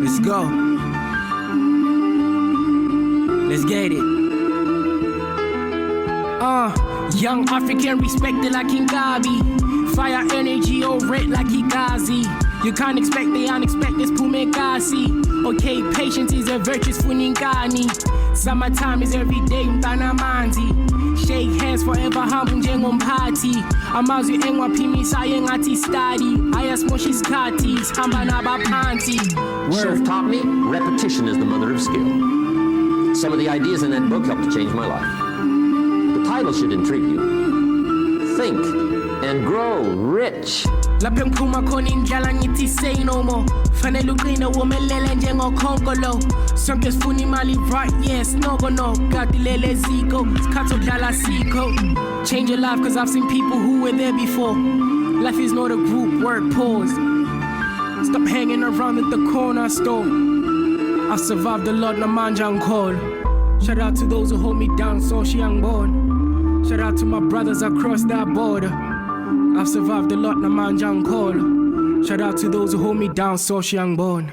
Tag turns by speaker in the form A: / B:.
A: Let's go. Let's get it. Young African respected like Kingabi. Fire energy, oh red like Higazi. You can't expect the unexpected, Pumekasi. Okay, patience is a virtuous funingani. Summertime is every day, mtana manzi. Shake hands forever, humble party. Amazu engwa pimisa yengati study. Ayas moshis katis, hamba naba panty.
B: Chef taught me, repetition is the mother of skill. Some of the ideas in that book helped to change my life. The title should intrigue you. Think and grow rich.
A: Lapho khona indlala ngithi say no more. Fanele uqine womelele njengokhonkolo. Sonke sifuna imali right, yes, no. Gadilele ziko, isikhathi sokudlala sikho. Change your life cause I've seen people who were there before. Life is not a group work, pause. Stop hanging around at the corner store. I've survived a lot, namanja call. Shout out to those who hold me down, so she young born. Shout out to my brothers across that border. I've survived a lot, namanja call. Shout out to those who hold me down, so she young born.